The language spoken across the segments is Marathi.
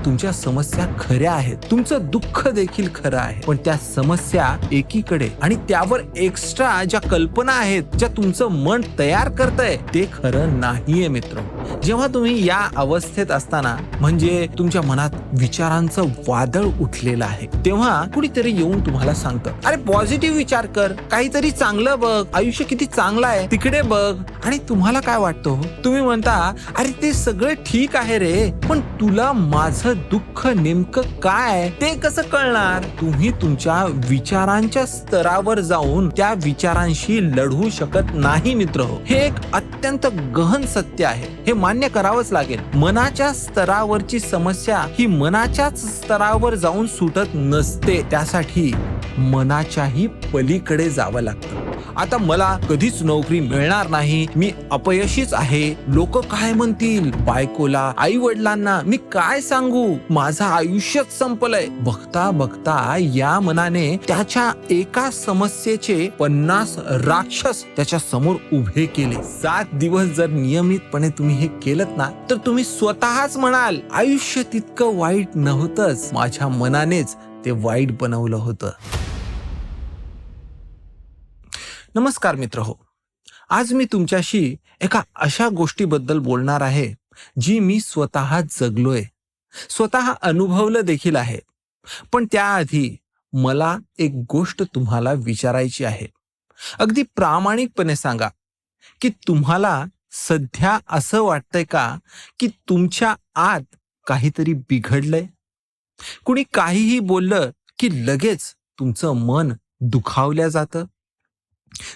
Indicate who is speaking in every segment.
Speaker 1: तुमच्या समस्या खऱ्या आहेत, तुमचं दुःख देखील खरं आहे, पण त्या समस्या एकीकडे आणि त्यावर एक्स्ट्रा ज्या कल्पना आहेत, ज्या तुमचं मन तयार करतंय, ते खरं नाहीये मित्र. जेव्हा तुम्ही या अवस्थेत असताना, म्हणजे तुमच्या मनात विचारांचं वादळ उठलेलं आहे, तेव्हा कुणीतरी येऊन तुम्हाला सांगतं, अरे पॉझिटिव्ह विचार कर, काहीतरी चांगलं बघ, आयुष्य किती चांगलं आहे, तिकडे बघ. आणि तुम्हाला काय वाटतं? तुम्ही म्हणता, अरे ते सगळं ठीक आहे रे, पण तुला माझं दुःख नेमकं काय ते कसं कळणार? तुम्ही तुमच्या विचारांच्या स्तरावर जाऊन त्या विचारांशी लढू शकत नाही मित्र. हे एक अत्यंत गहन सत्य आहे, हे मान्य करावंच लागेल. मनाच्या स्तरावरची समस्या ही मनाच्याच स्तरावर जाऊन सुटत नसते, त्यासाठी मनाच्याही पलीकडे जावं लागतं. आता मला कधीच नोकरी मिळणार नाही, मी अपयशीच आहे, लोक काय म्हणतील, बायकोला, आई वडिलांना मी काय सांगू, माझं आयुष्यच संपलंय. बघता बघता या मनाने त्याच्या एका समस्येचे 50 राक्षस त्याच्या समोर उभे केले. 7 दिवस जर नियमितपणे तुम्ही हे केलत ना, तर तुम्ही स्वतःच म्हणाल, आयुष्य तितकं वाईट नव्हतंच, माझ्या मनानेच ते वाईट बनवलं होतं. नमस्कार मित्र हो, आज मी तुमच्याशी एका अशा गोष्टीबद्दल बोलणार आहे जी मी स्वतः जगलोय, स्वतः अनुभवलं देखील आहे. पण त्याआधी मला एक गोष्ट तुम्हाला विचारायची आहे. अगदी प्रामाणिकपणे सांगा की तुम्हाला सध्या असं वाटतंय का की तुमच्या आत काहीतरी बिघडलंय? कुणी काहीही बोललं की लगेच तुमचं मन दुखावल्या जातं.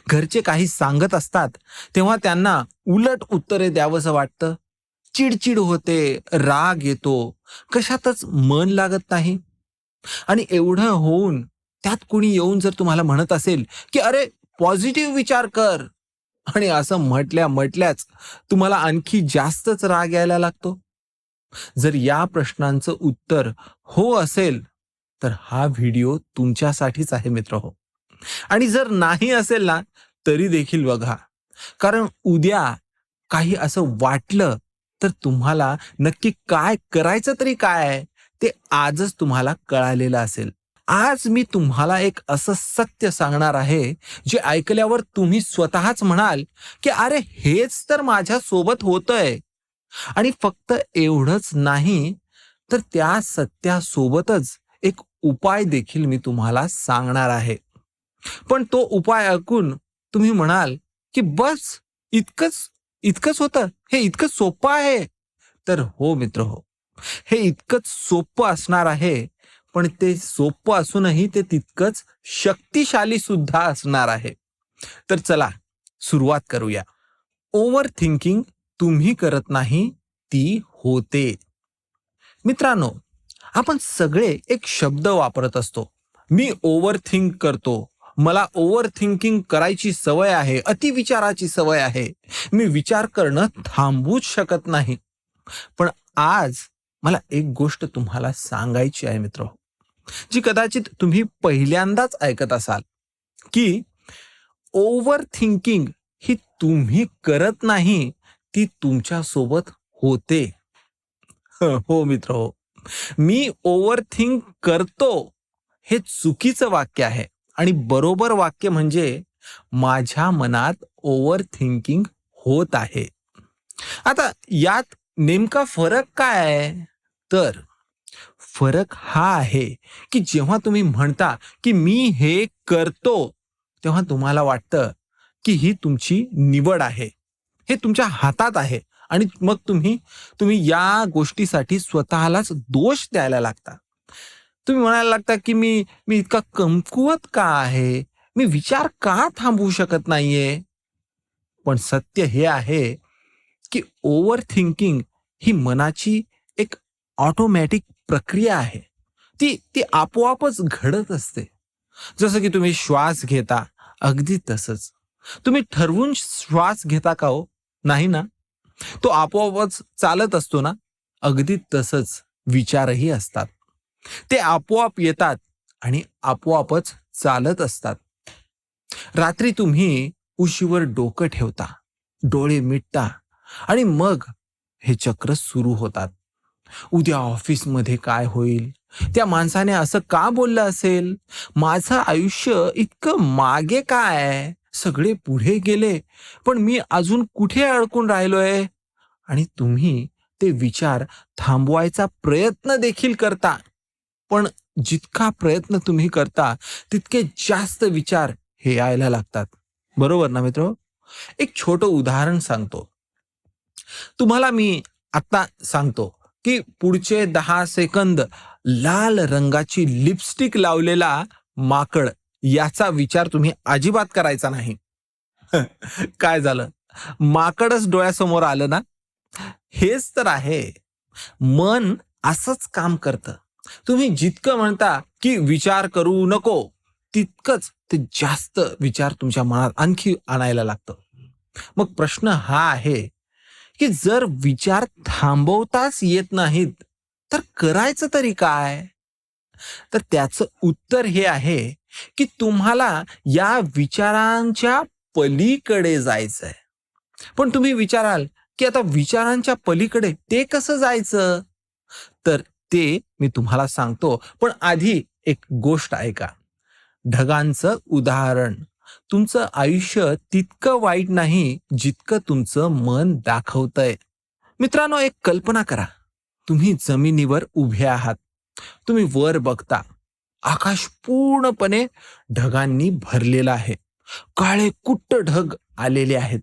Speaker 1: घरचे काही सांगत असतात तेव्हा त्यांना उलट उत्तरे द्यावंसं वाटतं, चिडचिड होते, राग येतो, कशातच मन लागत नाही. आणि एवढं होऊन त्यात कुणी येऊन जर तुम्हाला म्हणत असेल की अरे पॉझिटिव्ह विचार कर, आणि असं म्हटल्याच तुम्हाला आणखी जास्तच राग यायला लागतो. जर या प्रश्नांचं उत्तर हो असेल तर हा व्हिडिओ तुमच्यासाठीच आहे मित्र हो. आणि जर नाही असेल ना, तरी देखील बघा, कारण उद्या काही असं वाटलं तर तुम्हाला नक्की काय करायचं तरी काय आहे ते आजच तुम्हाला कळालेलं असेल. आज मी तुम्हाला एक असं सत्य सांगणार आहे जे ऐकल्यावर तुम्ही स्वतःच म्हणाल की अरे हेच तर माझ्या सोबत होतंय. आणि फक्त एवढंच नाही, तर त्या सत्यासोबतच एक उपाय देखील मी तुम्हाला सांगणार आहे. पण तो उपाय ऐकून तुम्ही म्हणाल की बस इतकंच इतकंच होतं, हे इतकं सोपं आहे. तर हो मित्र हो, हे इतकंच सोपं असणार आहे, पण ते सोपं असूनही ते तितकंच शक्तिशाली सुद्धा असणार आहे. तर चला सुरुवात करूया. ओव्हर थिंकिंग तुम्ही करत नाही, ती होते. मित्रांनो, आपण सगळे एक शब्द वापरत असतो, मी ओव्हर थिंक करतो, मला ओव्हर थिंकिंग करायची सवय आहे, अतिविचाराची सवय आहे, मी विचार करणं थांबवूच शकत नाही. पण आज मला एक गोष्ट तुम्हाला सांगायची आहे मित्र, जी कदाचित तुम्ही पहिल्यांदाच ऐकत असाल, की ओव्हर थिंकिंग ही तुम्ही करत नाही, ती तुमच्या सोबत होते. हो मित्र हो, मी ओव्हर थिंक करतो हे चुकीचं वाक्य आहे, आणि बरोबर वाक्य म्हणजे माझ्या मनात ओव्हर थिंकिंग होत आहे. आता यात नेमका फरक काय आहे? तर फरक हा आहे की जेव्हा तुम्ही म्हणता की मी हे करतो, तेव्हा तुम्हाला वाटतं की ही तुमची निवड आहे, हे तुमच्या हातात आहे, आणि मग तुम्ही तुम्ही या गोष्टीसाठी स्वतःलाच दोष द्यायला लागता. तुम्ही म्हणायला लागता की मी मी इतका कमकुवत का आहे, मी विचार का थांबवू शकत नाहीये. पण सत्य हे आहे की ओव्हर थिंकिंग ही मनाची एक ऑटोमॅटिक प्रक्रिया आहे. ती ती आपोआपच घडत असते. जसं की तुम्ही श्वास घेता, अगदी तसंच. तुम्ही ठरवून श्वास घेता का हो? नाही ना. तो आपोआपच चालत असतो ना. अगदी तसंच विचारही असतात. ते आपोआप येतात आणि आपोआपच चालत असतात. रात्री तुम्ही उशीवर डोकं ठेवता, डोळे मिटता, आणि मग हे चक्र सुरू होतात. उद्या ऑफिसमध्ये काय होईल? त्या माणसाने असं का बोललं असेल? माझं आयुष्य इतकं मागे का आहे? सगळे पुढे गेले, पण मी अजून कुठे अडकून राहिलोय? आणि तुम्ही ते विचार थांबवायचा प्रयत्न देखील करता. पण जितका प्रयत्न तुम्ही करता, तितके जास्त विचार हे यायला लागतात. बरोबर ना मित्र? एक छोटं उदाहरण सांगतो. तुम्हाला मी आता सांगतो, की पुढचे 10 सेकंद लाल रंगाची लिपस्टिक लावलेला माकड याचा विचार तुम्ही अजिबात करायचा नाही. काय झालं? माकडच डोळ्यासमोर आलं ना? हेच तर आहे. मन असंच काम करतं. तुम्ही जितकं म्हणता, की विचार करू नको, तितकंच ते जास्त विचार तुमच्या मनात आणखी आणायला लागतं. मग प्रश्न हा आहे, की जर विचार थांबवताच येत नाहीत, तर करायचं तरी काय? तर त्याचं उत्तर हे आहे, की तुम्हाला या विचारांच्या पलीकडे जायचंय. पण तुम्ही विचाराल, की आता विचारांच्या पलीकडे ते कसं जायचं? तर ते मी तुम्हाला सांगतो. पण आधी एक गोष्ट ऐका. ढगांचं उदाहरण. तुमचं आयुष्य तितकं वाईट नाही, जितकं तुमचं मन दाखवतंय. मित्रांनो, एक कल्पना करा. तुम्ही जमिनीवर उभे आहात. तुम्ही वर बघता. आकाश पूर्णपणे ढगांनी भरलेलं आहे. काळे कुट्ट ढग आलेले आहेत.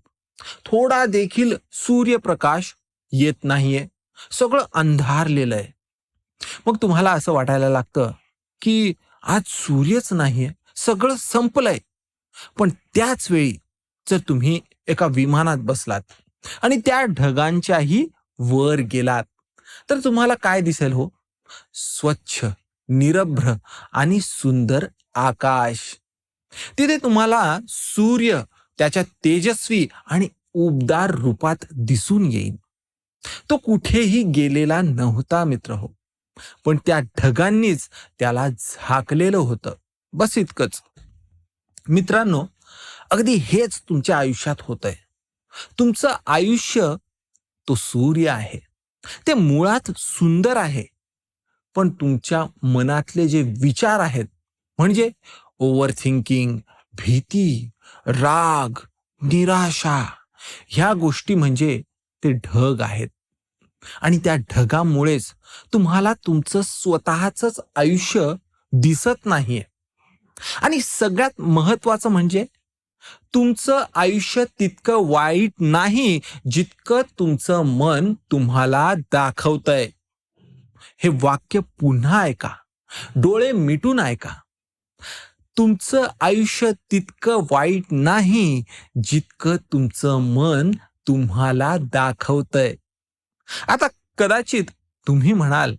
Speaker 1: थोडा देखील सूर्यप्रकाश येत नाहीये. सगळं अंधारलेलं आहे. मग तुम्हाला असं वाटायला लागतं, की आज सूर्यच नाहीये. सगळं संपलंय. पण त्याच वेळी जर तुम्ही एका विमानात बसलात आणि त्या ढगांच्याही वर गेलात, तर तुम्हाला काय दिसेल हो? स्वच्छ, निरभ्र आणि सुंदर आकाश. तिथे तुम्हाला सूर्य त्याच्या तेजस्वी आणि उबदार रूपात दिसून येईल. तो कुठेही गेलेला नव्हता मित्र हो. पण त्या ढगांनीच त्याला झाकलेलं होतं. बस इतकंच. मित्रांनो, अगदी हेच तुमच्या आयुष्यात होतंय. तुमचं आयुष्य तो सूर्य आहे. ते मुळात सुंदर आहे. पण तुमच्या मनातले जे विचार आहेत, म्हणजे ओव्हर थिंकिंग, भीती, राग, निराशा, ह्या गोष्टी म्हणजे ते ढग आहेत. आणि त्या ढगामुळेच तुम्हाला तुमचं स्वतःचंच आयुष्य दिसत नाहीये. आणि सगळ्यात महत्वाचं म्हणजे तुमचं आयुष्य तितकं वाईट नाही, जितकं तुमचं मन तुम्हाला दाखवतंय. हे वाक्य पुन्हा ऐका. डोळे मिटून ऐका. तुमचं आयुष्य तितकं वाईट नाही, जितकं तुमचं मन तुम्हाला दाखवतंय. आता कदाचित तुम्ही म्हणाल,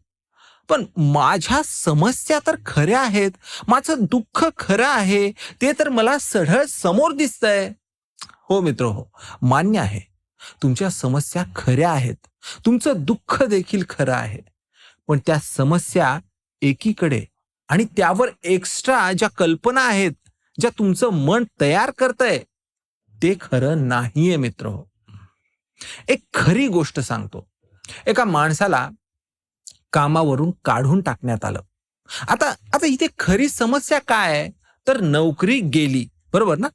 Speaker 1: पण माझ्या समस्या तर खऱ्या आहेत. माझं दुःख खरं आहे. ते तर मला सरळ समोर दिसतंय. हो मित्र हो, मान्य आहे. तुमच्या समस्या खऱ्या आहेत. तुमचं दुःख देखील खरं आहे. पण त्या समस्या एकीकडे आणि त्यावर एक्स्ट्रा ज्या कल्पना आहेत, ज्या तुमचं मन तयार करतंय, ते खरं नाहीये मित्र हो. एक खरी गोष्ट सांगतो. एका माणसाला कामावरून काढून टाकण्यात आलं. आता आता इथे खरी समस्या काय आहे? तर नोकरी गेली. बरोबर ना?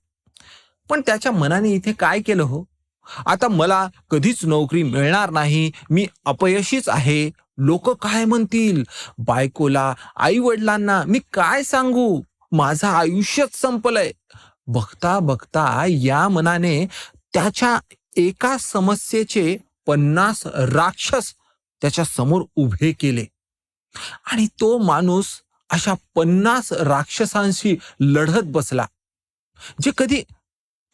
Speaker 1: पण त्याच्या मनाने इथे काय केलं हो? आता मला कधीच नोकरी मिळणार नाही. मी अपयशीच आहे. लोकं काय म्हणतील? बायकोला, आई-वडिलांना मी काय सांगू? माझं आयुष्यच संपलंय. बघता बघता या मनाने त्याच्या एका समस्येचे 50 राक्षस त्याच्या समोर उभे केले आणि तो माणूस अशा 50 राक्षसांशी लढत बसला, जे कधी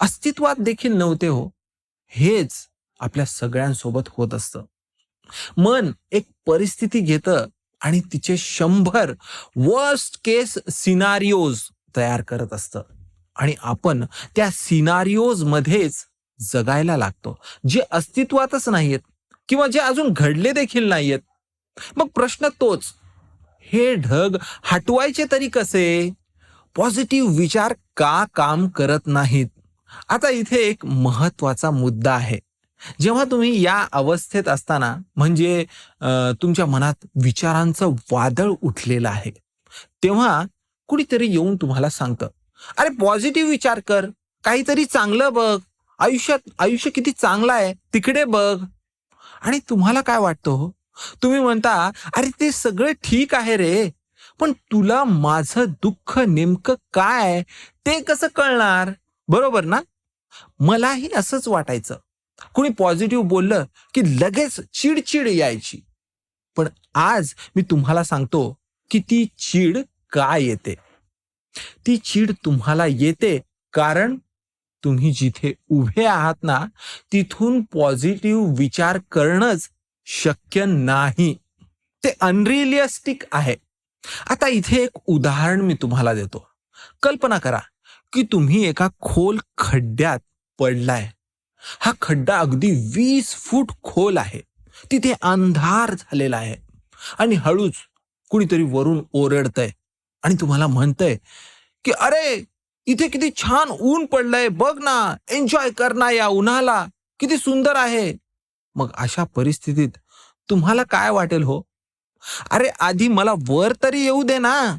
Speaker 1: अस्तित्वात देखील नव्हते हो. हेच आपल्या सगळ्यांसोबत होत असतं. मन एक परिस्थिती घेतं आणि तिचे 100 वर्स्ट केस सिनारिओज तयार करत असतं आणि आपण त्या सिनारिओज मध्येच जगायला लागतो, जे अस्तित्वातच नाहीयेत किंवा जे अजून घडले देखील नाहीयेत. मग प्रश्न तोच, हे ढग हटवायचे तरी कसे? पॉझिटिव्ह विचार का काम करत नाहीत? आता इथे एक महत्वाचा मुद्दा आहे. जेव्हा तुम्ही या अवस्थेत असताना म्हणजे तुमच्या मनात विचारांचं वादळ उठलेलं आहे, तेव्हा कुणीतरी येऊन तुम्हाला सांगतं, "अरे पॉझिटिव्ह विचार कर, काहीतरी चांगलं बघ, आयुष्य किती चांगलं आहे, तिकडे बघ." आणि तुम्हाला काय वाटतं हो? तुम्ही म्हणता, "अरे ते सगळं ठीक आहे रे, पण तुला माझं दुःख नेमकं काय आहे, ते कसं कळणार?" बरोबर ना? मलाही असंच वाटायचं. कुणी पॉझिटिव्ह बोललं, की लगेच चिड यायची. पण आज मी तुम्हाला सांगतो, की ती चीड का येते? ती चीड तुम्हाला येते कारण तुम्ही जिथे उभे आहात ना, तिथून पॉझिटिव्ह विचार करणंच शक्य नाही. ते अनरिअलिस्टिक आहे. आता इथे एक उदाहरण मी तुम्हाला देतो. कल्पना करा, की तुम्ही एका खोल खड्ड्यात पडलाय. हा खड्डा अगदी 20 फूट खोल आहे. तिथे अंधार झालेला आहे आणि हळूच कुणीतरी वरून ओरडतंय आणि तुम्हाला म्हणतंय, की "अरे, इथे किती छान ऊन पडलंय. बघ ना, एन्जॉय कर ना या उन्हाला. किती सुंदर आहे." मग अशा परिस्थितीत तुम्हाला काय वाटेल हो? "अरे, आधी मला वर तरी येऊ दे ना.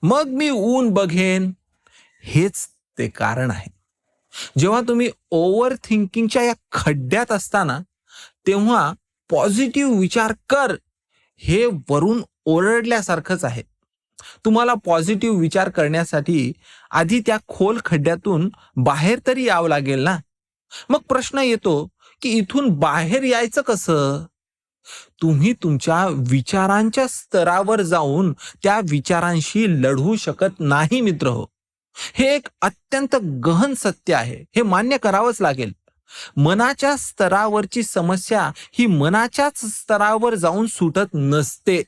Speaker 1: मग मी ऊन बघेन." हेच ते कारण आहे. जेव्हा तुम्ही ओव्हर थिंकिंगच्या या खड्ड्यात असताना, तेव्हा पॉझिटिव्ह विचार कर, हे वरून ओरडल्यासारखंच आहे. तुम्हाला पॉझिटिव्ह विचार करण्यासाठी आधी त्या खोल खड्ड्यातून बाहेर तरी यावं लागेल ना. मग प्रश्न येतो, की इथून बाहेर यायचं कसं? तुम्ही तुमच्या विचारांच्या स्तरावर जाऊन त्या विचारांशी लढू शकत नाही मित्रहो. हे एक अत्यंत गहन सत्य आहे. हे मान्य करावंच लागेल. मनाच्या स्तरावरची समस्या ही मनाच्याच स्तरावर जाऊन सुटत नसते.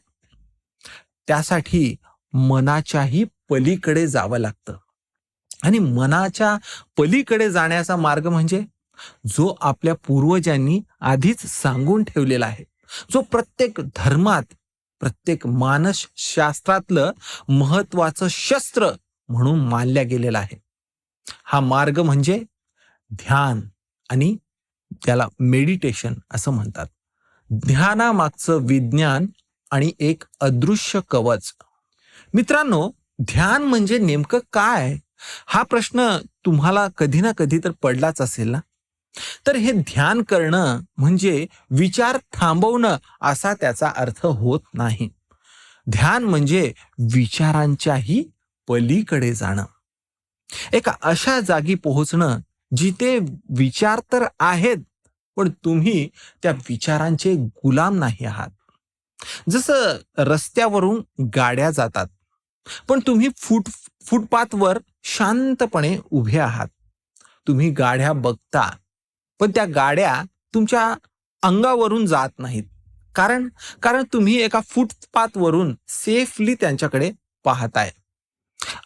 Speaker 1: त्यासाठी मनाच्याही पलीकडे जावं लागतं. आणि मनाच्या पलीकडे जाण्याचा मार्ग म्हणजे जो आपल्या पूर्वजांनी आधीच सांगून ठेवलेला आहे. जो प्रत्येक धर्मात, प्रत्येक मानसशास्त्रातलं महत्वाचं शस्त्र म्हणून मानल्या गेलेला आहे. हा मार्ग म्हणजे ध्यान आणि त्याला मेडिटेशन असं म्हणतात. ध्यानामागचं विज्ञान आणि एक अदृश्य कवच. मित्रांनो, ध्यान म्हणजे नेमकं काय? हा प्रश्न तुम्हाला कधी ना कधी तर पडलाच असेल ना? तर हे ध्यान करणं म्हणजे विचार थांबवणं असा त्याचा अर्थ होत नाही. ध्यान म्हणजे विचारांच्याही पलीकडे जाणं. एका अशा जागी पोहोचणं जिथे विचार तर आहेत, पण तुम्ही त्या विचारांचे गुलाम नाही आहात. जसं रस्त्यावरून गाड्या जातात, पण तुम्ही फुटपाथवर शांतपणे उभे आहात. तुम्ही गाड्या बघता, पण त्या गाड्या तुमच्या अंगावरून जात नाहीत. कारण कारण तुम्ही एका फुटपाथवरून सेफली त्यांच्याकडे पाहताय.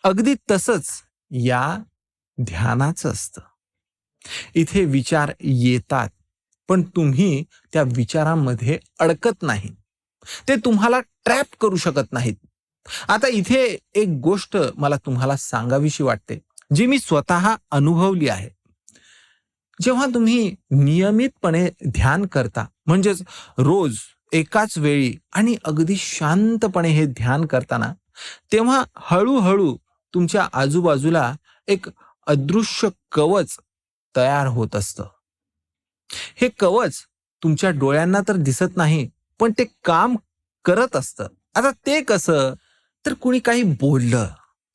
Speaker 1: अगदी तसंच या ध्यानाचं असतं. इथे विचार येतात, पण तुम्ही त्या विचारांमध्ये अडकत नाही. ते तुम्हाला ट्रॅप करू शकत नाहीत. आता इथे एक गोष्ट मला तुम्हाला सांगावीशी वाटते, जी मी स्वतः अनुभवली आहे. जेव्हा तुम्ही नियमितपणे ध्यान करता, म्हणजेच रोज एकाच वेळी आणि अगदी शांतपणे हे ध्यान करताना, तेव्हा हळू तुमच्या आजूबाजूला एक अदृश्य कवच तयार होत असतं. हे कवच तुमच्या डोळ्यांना तर दिसत नाही, पण ते काम करत असतं. आता ते कसं? तर कुणी काही बोललं,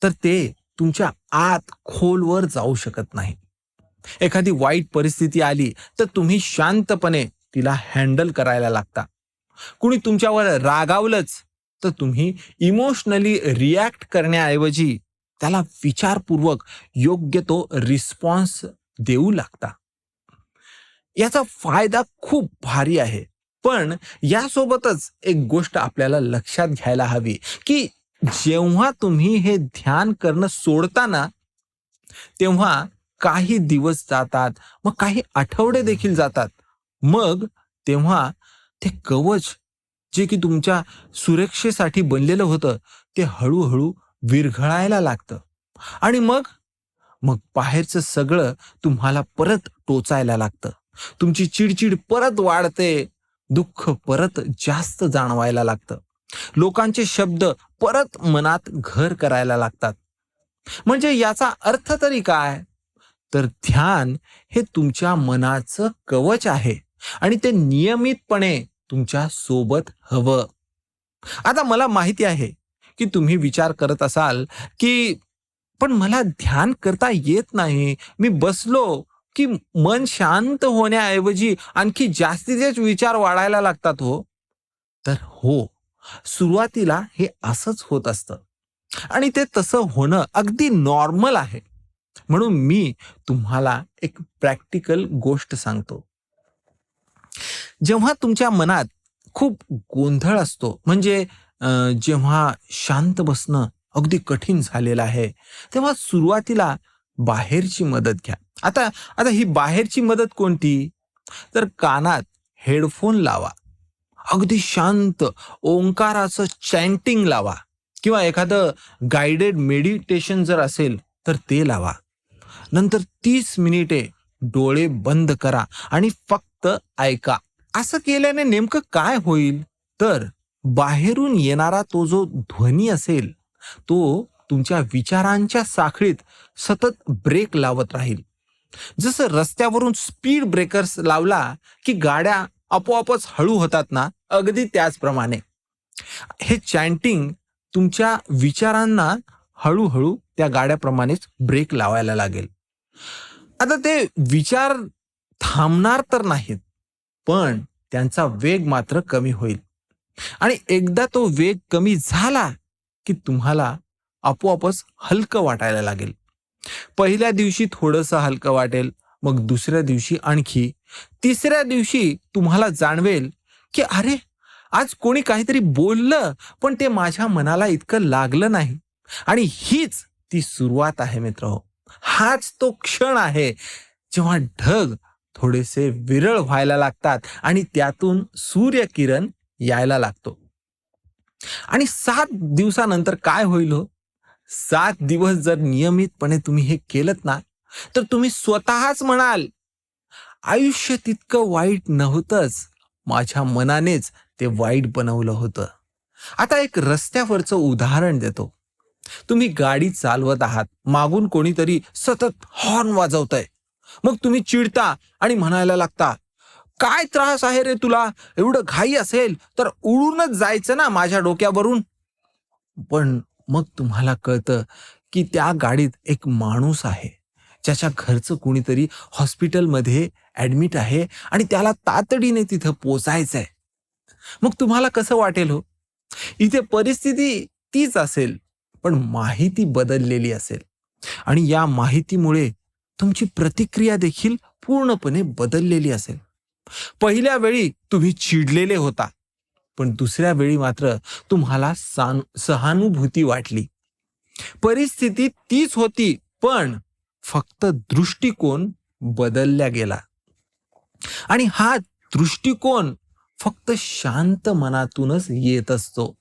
Speaker 1: तर ते तुमच्या आत खोलवर जाऊ शकत नाही. एखादी वाईट परिस्थिती आली, तर तुम्ही शांतपणे तिला हँडल करायला लागता. कुणी तुमच्यावर रागावलंच, तर तुम्ही इमोशनली रिॲक्ट करण्याऐवजी त्याला विचारपूर्वक योग्य तो रिस्पॉन्स देऊ लागता. याचा फायदा खूप भारी आहे. पण यासोबतच एक गोष्ट आपल्याला लक्षात घ्यायला हवी, की जेव्हा तुम्ही हे ध्यान करणं सोडता ना, तेव्हा काही दिवस जातात, मग काही आठवडे देखील जातात. मग तेव्हा ते कवच जे की तुमच्या सुरक्षेसाठी बनलेलं होतं, ते हळू विरघळायला लागतं आणि मग बाहेरचं सगळं तुम्हाला परत टोचायला लागतं. तुमची चिडचिड परत वाढते, दुःख परत जास्त जाणवायला लागतं. लोकांचे शब्द परत मनात घर करायला लागतात. म्हणजे याचा अर्थ तरी काय? तर ध्यान हे तुमच्या मनाचं कवच आहे आणि ते नियमितपणे तुमच्या सोबत हवं. आता मला माहिती आहे, की तुम्ही विचार करत असाल, की पण मला ध्यान करता येत नाही. मी बसलो, की मन शांत होण्याऐवजी आणखी जास्तीचेच विचार वाढायला लागतात हो. तर हो, सुरुवातीला हे असंच होत असतं आणि ते तसं होणं अगदी नॉर्मल आहे. म्हणून मी तुम्हाला एक प्रॅक्टिकल गोष्ट सांगतो. जेव्हा तुमच्या मनात खूप गोंधळ असतो, म्हणजे अ, जेव्हा शांत बसणं अगदी कठीण झालेलं आहे, तेव्हा सुरुवातीला बाहेरची मदत घ्या. आता आता ही बाहेरची मदत कोणती? तर कानात हेडफोन लावा. अगदी शांत ओंकाराचं चॅन्टिंग लावा किंवा एखादं गाइडेड मेडिटेशन जर असेल, तर ते लावा. नंतर 30 मिनिटे डोळे बंद करा आणि फक्त ऐका. असं केल्याने नेमकं काय होईल? तर बाहेरून येणारा तो जो ध्वनी असेल, तो तुमच्या विचारांच्या साखळीत सतत ब्रेक लावत राहील. जसं रस्त्यावरून स्पीड ब्रेकर्स लावला, की गाड्या आपोआपच हळू होतात ना, अगदी त्याचप्रमाणे. हे चॅन्टिंग तुमच्या विचारांना हळू त्या गाड्याप्रमाणेच ब्रेक लावायला लागेल. आता ते विचार थांबणार तर नाहीत, पण त्यांचा वेग मात्र कमी होईल. आणि एकदा तो वेग कमी झाला, की तुम्हाला आपोआपच हलकं वाटायला लागेल. पहिल्या दिवशी थोडंसं हलकं वाटेल, मग दुसऱ्या दिवशी आणखी, तिसऱ्या दिवशी तुम्हाला जाणवेल, की अरे, आज कोणी काहीतरी बोललं, पण ते माझ्या मनाला इतकं लागलं नाही. आणि हीच ती सुरुवात आहे मित्रहो. हाच तो क्षण आहे, जेव्हा ढग थोडेसे विरळ व्हायला लागतात आणि त्यातून सूर्यकिरण यायला लागतो. आणि 7 दिवसानंतर काय होईल हो? 7 दिवस जर नियमितपणे तुम्ही हे केलत ना, तर तुम्ही स्वतःच म्हणाल, आयुष्य तितकं वाईट नव्हतंच. माझ्या मनानेच ते वाईट बनवलं होतं. आता एक रस्त्यावरचं उदाहरण देतो. तुम्ही गाडी चालवत आहात. मागून कोणीतरी सतत हॉर्न वाजवतंय. मग तुम्ही चिडता आणि म्हणायला लागता, "काय त्रास आहे रे तुला? एवढं घाई असेल तर उडूनच जायचं ना माझ्या डोक्यावरून." पण मग तुम्हाला कळतं, की त्या गाडीत एक माणूस आहे, ज्याच्या घरचं कुणीतरी हॉस्पिटलमध्ये ॲडमिट आहे आणि त्याला तातडीने तिथं पोहोचायचंय. मग तुम्हाला कसं वाटेल हो? इथे परिस्थिती तीच असेल, पण माहिती बदललेली असेल आणि या माहितीमुळे तुमची प्रतिक्रिया देखील पूर्णपणे बदललेली असेल. पहिल्या वेळी तुम्ही चिडलेले होता, पण दुसऱ्या वेळी मात्र तुम्हाला सहानुभूती वाटली. परिस्थिती तीच होती, पण फक्त दृष्टिकोन बदलला गेला. आणि हा दृष्टिकोन फक्त शांत मनातूनच येत असतो.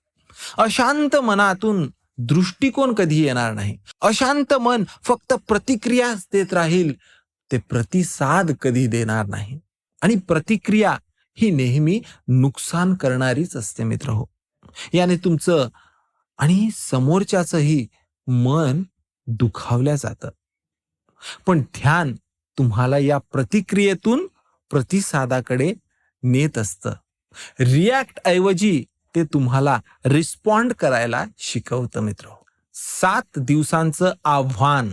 Speaker 1: अशांत मनातून दृष्टिकोन कधी येणार नाही. अशांत मन फक्त प्रतिक्रियाच देत राहील. ते प्रतिसाद कधी देणार नाही. आणि प्रतिक्रिया ही नेहमी नुकसान करणारीच असते मित्रहो. याने तुमचं आणि समोरच्याचंही मन दुखावल्या जातं. पण ध्यान तुम्हाला या प्रतिक्रियेतून प्रतिसादाकडे नेत असतं. रिॲक्ट ऐवजी ते तुम्हाला रिस्पॉन्ड करायला शिकवतं मित्र. 7 दिवसांचं आव्हान.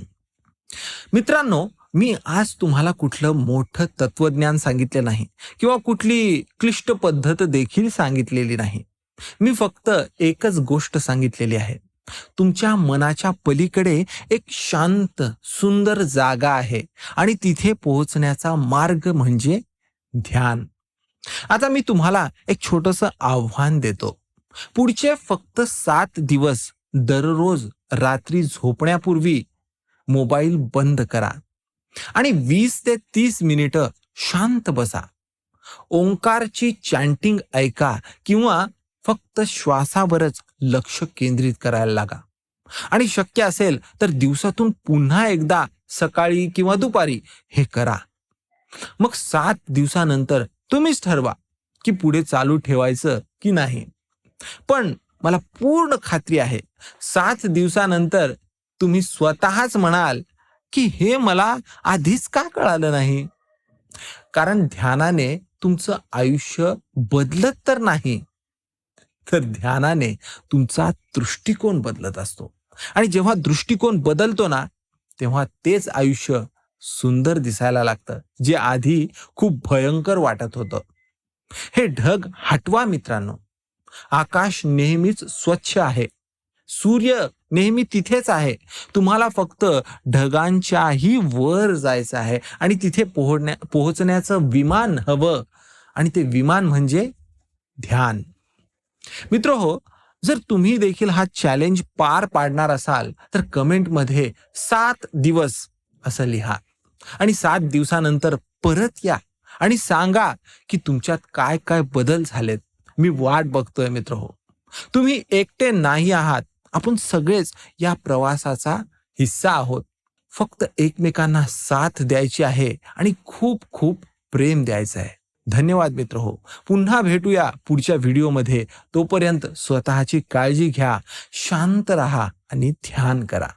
Speaker 1: मित्रांनो, मी आज तुम्हाला कुठलं मोठं तत्वज्ञान सांगितलं नाही किंवा कुठली क्लिष्ट पद्धत देखील सांगितलेली नाही. मी फक्त एकच गोष्ट सांगितलेली आहे. तुमच्या मनाच्या पलीकडे एक शांत, सुंदर जागा आहे आणि तिथे पोहोचण्याचा मार्ग म्हणजे ध्यान. आता मी तुम्हाला एक छोटंसं आव्हान देतो. पुढचे फक्त 7 दिवस दररोज रात्री झोपण्यापूर्वी मोबाईल बंद करा आणि 20 ते 30 मिनिटं शांत बसा. ओंकारची चॅन्टिंग ऐका किंवा फक्त श्वासावरच लक्ष केंद्रित करायला लागा. आणि शक्य असेल तर दिवसातून पुन्हा एकदा सकाळी किंवा दुपारी हे करा. मग 7 दिवसानंतर तुम्हीच ठरवा की पुढे चालू ठेवायचं की नाही. पण मला पूर्ण खात्री आहे, 7 दिवसानंतर तुम्ही स्वतःच म्हणाल की हे मला आधीच का कळालं नाही. कारण ध्यानाने तुमचं आयुष्य बदलत तर नाही, तर ध्यानाने तुमचा दृष्टिकोन बदलत असतो. आणि जेव्हा दृष्टिकोन बदलतो ना, तेव्हा तेच आयुष्य सुंदर दिसायला लागतं, जे आधी खूप भयंकर वाटत होतं. हे ढग हटवा मित्रांनो. आकाश नेहमीच स्वच्छ आहे. सूर्य नेहमी तिथेच आहे. तुम्हाला फक्त ढगांच्याही वर जायचं आहे आणि तिथे पोहोचण्याचं विमान हवं, आणि ते विमान म्हणजे ध्यान. मित्रहो, जर तुम्ही देखील हा चॅलेंज पार पाडणार असाल, तर कमेंटमध्ये 7 दिवस असं लिहा आणि 7 दिवसानंतर परत या आणि सांगा की तुमच्यात काय काय बदल झालेत. मी वाट बघतोय मित्रहो. तुम्ही एकटे नाही आहात. आपण सगळेच या प्रवासाचा हिस्सा आहोत. फक्त एकमेकांना साथ द्यायची आहे आणि खूप खूप प्रेम द्यायचं आहे. धन्यवाद मित्रहो. पुन्हा भेटूया पुढच्या व्हिडिओमध्ये. तोपर्यंत स्वतःची काळजी घ्या, शांत राहा आणि ध्यान करा.